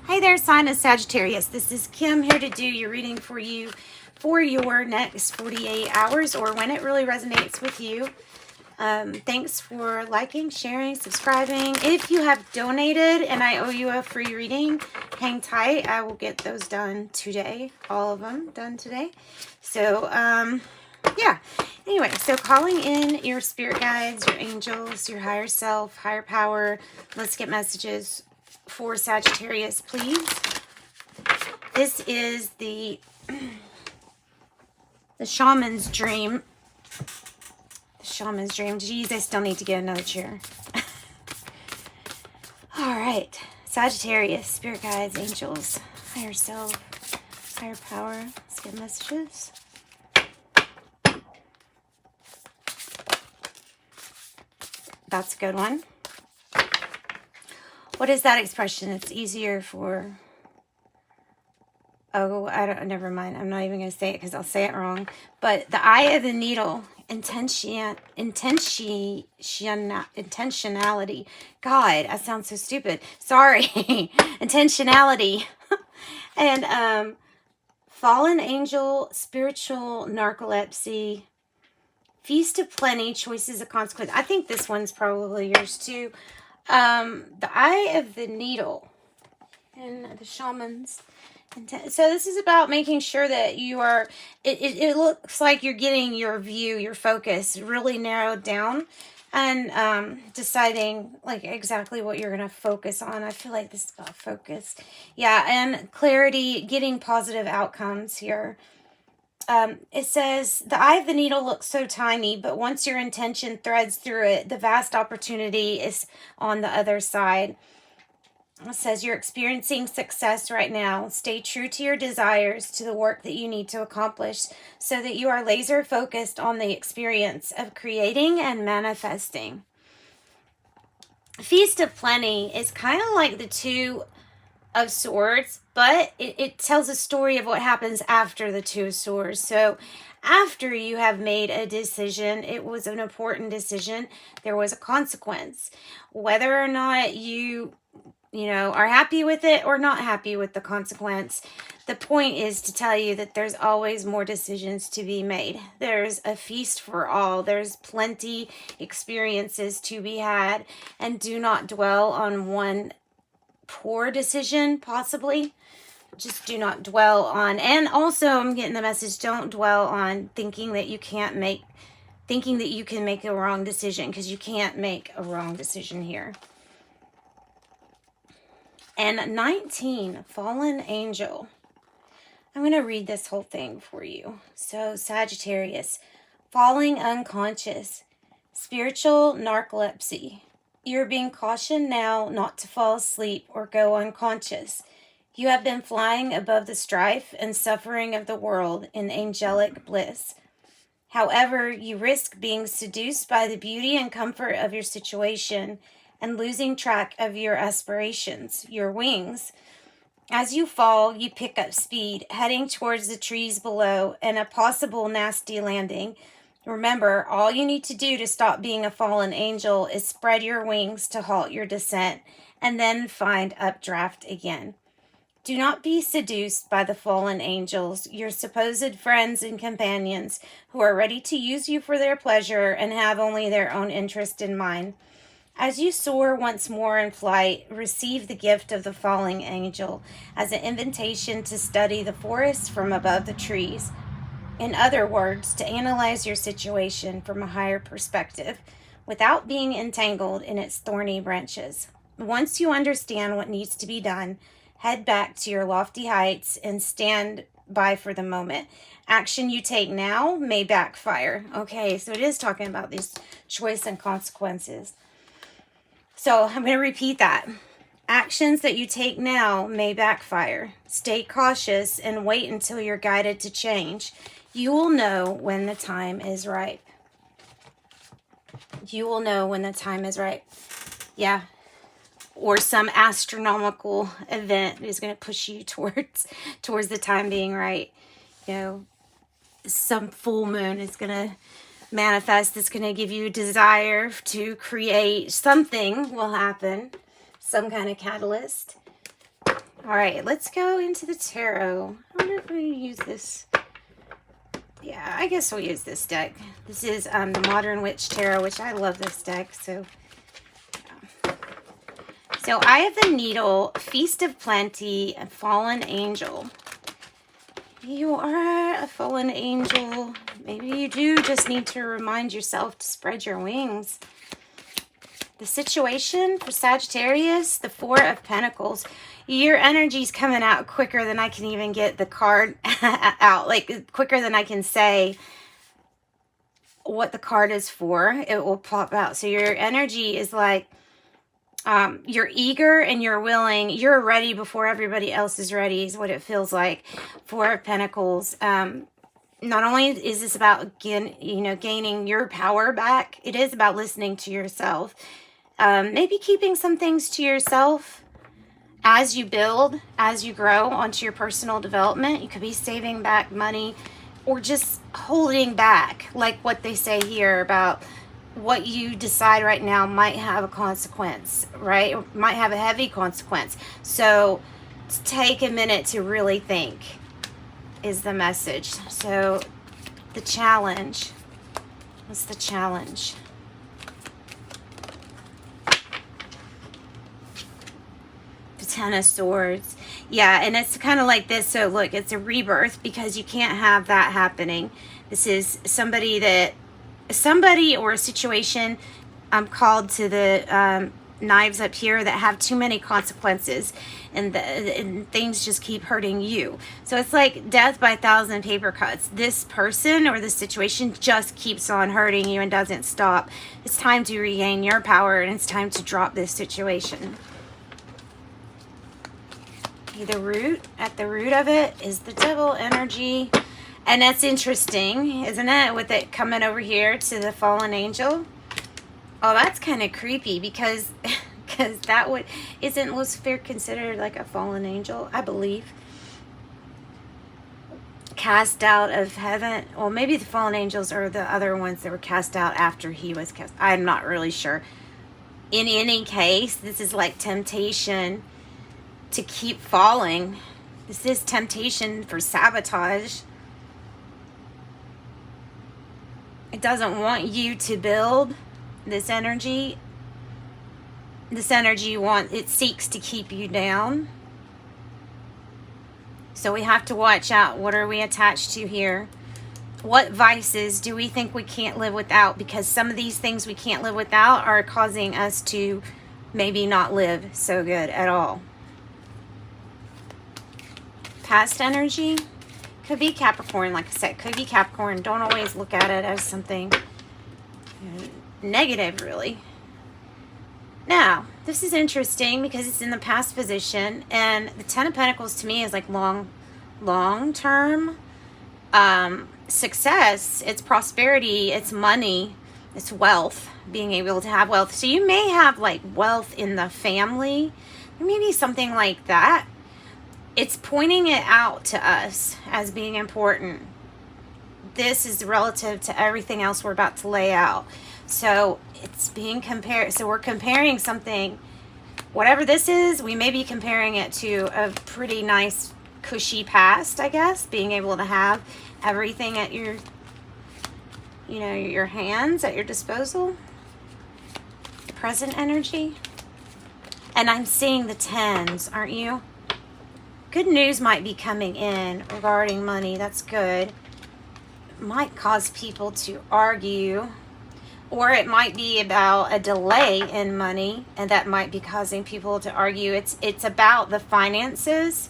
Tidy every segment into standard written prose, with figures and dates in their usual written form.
Hey there, sign of Sagittarius. This is Kim here to do your reading for you for your next 48 hours or when it really resonates with you. Thanks for liking, sharing, subscribing. If you have donated and I owe you a free reading, hang tight. I will get those done today. All of them done today. So, yeah. Anyway, so calling in your spirit guides, your angels, your higher self, higher power. Let's get messages for Sagittarius, please. This is the shaman's dream. The shaman's dream. Geez, I still need to get another chair. All right. Sagittarius, spirit guides, angels, higher self, higher power. Let's get messages. That's a good one. What is that expression? It's easier for... Oh, never mind. I'm not even going to say it because I'll say it wrong. But the eye of the needle, intentionality. God, that sounds so stupid. Sorry. Intentionality. And fallen angel, spiritual narcolepsy, feast of plenty, choices of consequence. I think this one's probably yours too. The eye of the needle and the shaman's intent. So this is about making sure that you are, it looks like you're getting your view, your focus really narrowed down and deciding like exactly what you're going to focus on. I feel like this is about focus. Yeah, and clarity, getting positive outcomes here. It says, the eye of the needle looks so tiny, but once your intention threads through it, the vast opportunity is on the other side. It says, you're experiencing success right now. Stay true to your desires, to the work that you need to accomplish, so that you are laser focused on the experience of creating and manifesting. Feast of Plenty is kind of like the Two of Swords, but it tells a story of what happens after the Two of Swords. So after you have made a decision, it was an important decision, there was a consequence. Whether or not you are happy with it or not happy with the consequence, the point is to tell you that there's always more decisions to be made. There's a feast for all. There's plenty experiences to be had, and do not dwell on one poor decision, possibly. Just do not dwell on, and also I'm getting the message, don't dwell on thinking that you can make a wrong decision, because you can't make a wrong decision here. And 19, fallen angel. I'm going to read this whole thing for you. So Sagittarius, falling unconscious, spiritual narcolepsy. You're being cautioned now not to fall asleep or go unconscious. You have been flying above the strife and suffering of the world in angelic bliss. However, you risk being seduced by the beauty and comfort of your situation and losing track of your aspirations, your wings. As you fall, you pick up speed, heading towards the trees below and a possible nasty landing. Remember, all you need to do to stop being a fallen angel is spread your wings to halt your descent and then find updraft again. Do not be seduced by the fallen angels, your supposed friends and companions who are ready to use you for their pleasure and have only their own interest in mind. As you soar once more in flight, receive the gift of the falling angel as an invitation to study the forest from above the trees. In other words, to analyze your situation from a higher perspective without being entangled in its thorny branches. Once you understand what needs to be done, head back to your lofty heights and stand by for the moment. Action you take now may backfire. Okay, so it is talking about these choice and consequences. So I'm going to repeat that. Actions that you take now may backfire. Stay cautious and wait until you're guided to change. You will know when the time is right. You will know when the time is right. Yeah. Or some astronomical event is going to push you towards the time being right. Some full moon is going to manifest, that's going to give you a desire to create. Something will happen, some kind of catalyst. All right, let's go into the tarot. I wonder if we use this. Yeah, I guess we'll use this deck. This is the Modern Witch Tarot, which I love this deck. So I have the Needle, Feast of Plenty, and Fallen Angel. You are a fallen angel. Maybe you do just need to remind yourself to spread your wings. The situation for Sagittarius, the Four of Pentacles. Your energy's coming out quicker than I can even get the card out. Like, quicker than I can say what the card is for. It will pop out. So your energy is like, you're eager and you're willing. You're ready before everybody else is ready, is what it feels like. Four of Pentacles. Not only is this about, gaining your power back, it is about listening to yourself. Maybe keeping some things to yourself as you build, as you grow onto your personal development. You could be saving back money or just holding back, like what they say here about what you decide right now might have a consequence, right? Or might have a heavy consequence. So take a minute to really think is the message. So the challenge. What's the challenge? The Ten of Swords. Yeah, and it's kind of like this. So look, it's a rebirth because you can't have that happening. This is somebody or a situation. I'm called to the knives up here that have too many consequences, and things just keep hurting you. So it's like death by 1,000 paper cuts. This person or this situation just keeps on hurting you and doesn't stop. It's time to regain your power, and it's time to drop this situation. At the root of it is the devil energy. And that's interesting, isn't it? With it coming over here to the fallen angel. Oh, that's kind of creepy because that isn't Lucifer considered like a fallen angel? I believe. Cast out of heaven. Well, maybe the fallen angels are the other ones that were cast out after he was cast. I'm not really sure. In any case, this is like temptation to keep falling. This is temptation for sabotage. It doesn't want you to build this energy. This energy it seeks to keep you down. So we have to watch out. What are we attached to here? What vices do we think we can't live without? Because some of these things we can't live without are causing us to maybe not live so good at all. Past energy. Could be Capricorn, like I said, could be Capricorn. Don't always look at it as something negative, really. Now, this is interesting because it's in the past position, and the Ten of Pentacles to me is like long-term success. It's prosperity, it's money, it's wealth, being able to have wealth. So you may have like wealth in the family, or maybe something like that. It's pointing it out to us as being important. This is relative to everything else we're about to lay out. So it's being compared. So we're comparing something, whatever this is, we may be comparing it to a pretty nice, cushy past, I guess. Being able to have everything at your, your hands, at your disposal. Present energy. And I'm seeing the tens, aren't you? Good news might be coming in regarding money. That's good. It might cause people to argue, or it might be about a delay in money, and that might be causing people to argue. It's about the finances.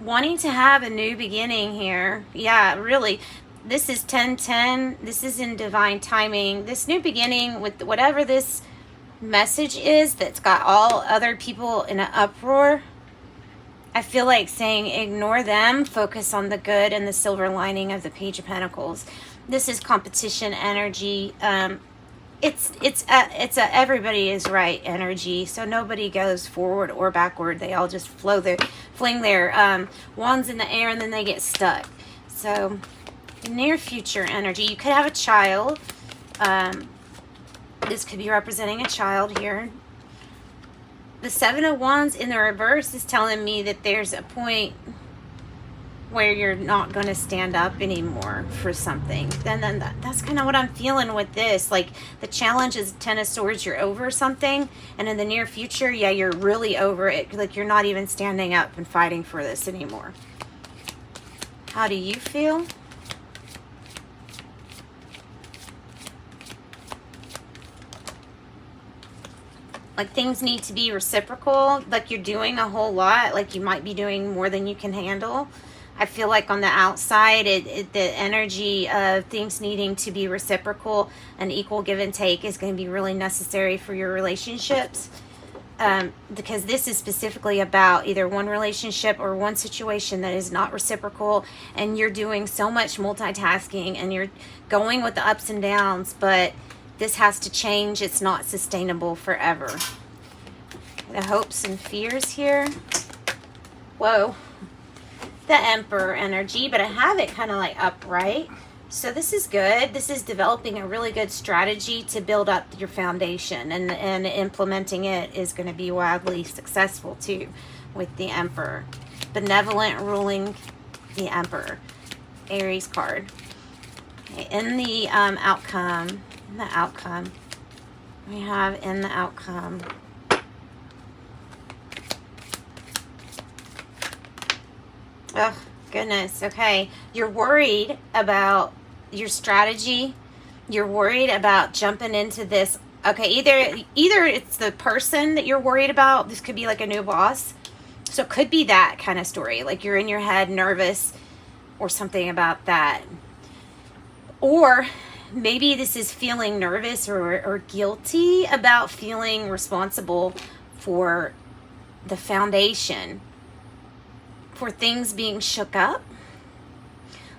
Wanting to have a new beginning here. Yeah, really. This is 10-10. This is in divine timing. This new beginning with whatever this message is that's got all other people in an uproar. I feel like saying ignore them, focus on the good and the silver lining of the Page of Pentacles. This is competition energy. It's a everybody is right energy. So nobody goes forward or backward. They all just fling their wands in the air, and then they get stuck. So near future energy. You could have a child. This could be representing a child here. the Seven of Wands in the reverse is telling me that there's a point where you're not going to stand up anymore for something. Then that's kind of what I'm feeling with this. Like, the challenge is Ten of Swords, you're over something, and in the near future, yeah, you're really over it. Like, you're not even standing up and fighting for this anymore. How do you feel? Like, things need to be reciprocal. Like, you're doing a whole lot. Like, you might be doing more than you can handle. I feel like on the outside, the energy of things needing to be reciprocal and equal give and take is going to be really necessary for your relationships. Because this is specifically about either one relationship or one situation that is not reciprocal, and you're doing so much multitasking and you're going with the ups and downs, but this has to change. It's not sustainable forever. The hopes and fears here. Whoa. The Emperor energy, but I have it kind of like upright. So this is good. This is developing a really good strategy to build up your foundation, and implementing it is going to be wildly successful too with the Emperor. Benevolent ruling the Emperor. Aries card. Okay, in the outcome, we have in the outcome. Oh, goodness. Okay. You're worried about your strategy. You're worried about jumping into this. Okay. Either it's the person that you're worried about. This could be like a new boss. So it could be that kind of story. Like, you're in your head nervous or something about that. Or maybe this is feeling nervous or guilty about feeling responsible for the foundation, for things being shook up.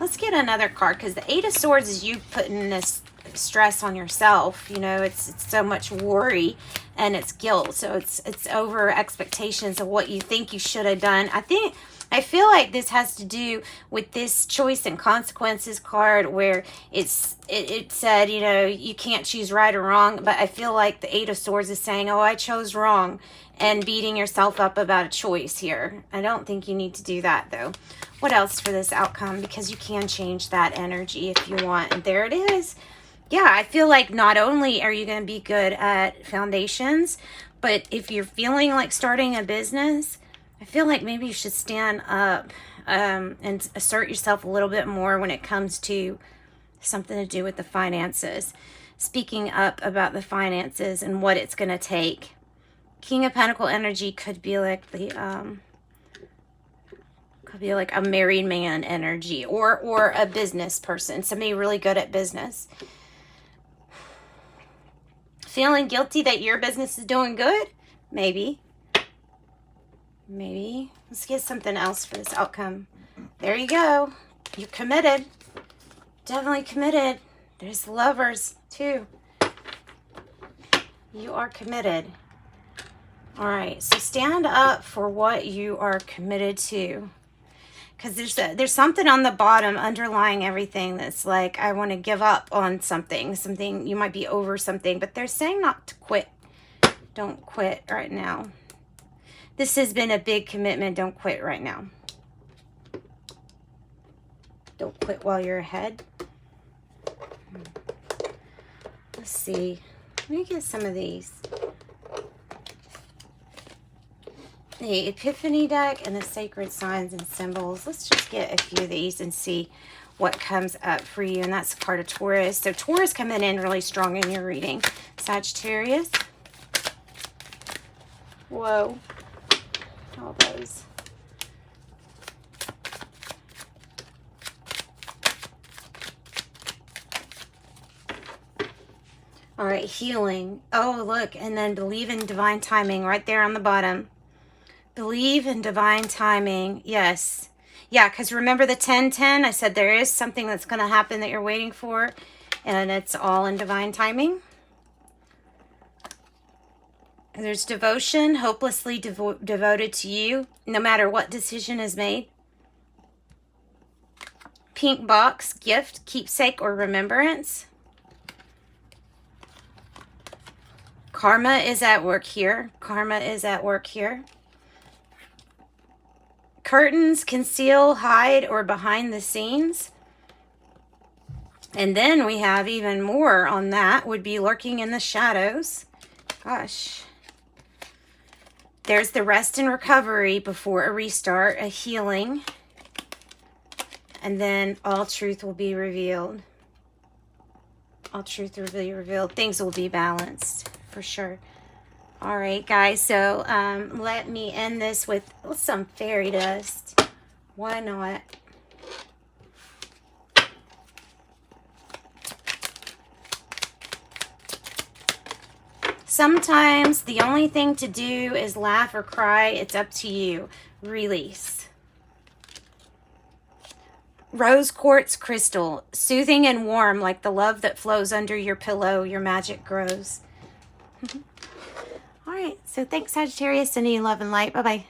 Let's get another card, because the Eight of Swords is you putting this stress on yourself. You know, it's so much worry and it's guilt. So it's over expectations of what you think you should have done. I feel like this has to do with this choice and consequences card, where it said, you know, you can't choose right or wrong. But I feel like the Eight of Swords is saying, oh, I chose wrong, and beating yourself up about a choice here. I don't think you need to do that, though. What else for this outcome? Because you can change that energy if you want. And there it is. Yeah, I feel like not only are you going to be good at foundations, but if you're feeling like starting a business, I feel like maybe you should stand up and assert yourself a little bit more when it comes to something to do with the finances. Speaking up about the finances and what it's going to take. King of Pentacle energy could be like the a married man energy, or a business person, somebody really good at business. Feeling guilty that your business is doing good? Maybe. Let's get something else for this outcome. There you go. You're committed. Definitely committed. There's Lovers too. You are committed. All right, so stand up for what you are committed to, because there's something on the bottom underlying everything that's like, I want to give up on something. You might be over something, but they're saying not to quit. Don't quit right now. This has been a big commitment. Don't quit right now. Don't quit while you're ahead. Let's see. Let me get some of these. The Epiphany deck and the Sacred Signs and Symbols. Let's just get a few of these and see what comes up for you. And that's a card of Taurus. So Taurus coming in really strong in your reading. Sagittarius. Whoa. All those. All right, healing. Oh, look. And then believe in divine timing right there on the bottom. Believe in divine timing. Yes. Yeah, because remember the 10-10? I said there is something that's going to happen that you're waiting for, and it's all in divine timing. There's devotion, hopelessly devoted to you, no matter what decision is made. Pink box, gift, keepsake, or remembrance. Karma is at work here. Karma is at work here. Curtains conceal, hide, or behind the scenes. And then we have even more on that, would be lurking in the shadows. Gosh. There's the rest and recovery before a restart, a healing. And then all truth will be revealed. All truth will be revealed. Things will be balanced, for sure. All right, guys. So let me end this with some fairy dust. Why not? Sometimes the only thing to do is laugh or cry. It's up to you. Release. Rose quartz crystal, soothing and warm like the love that flows under your pillow. Your magic grows. All right. So thanks, Sagittarius. Sending you love and light. Bye-bye.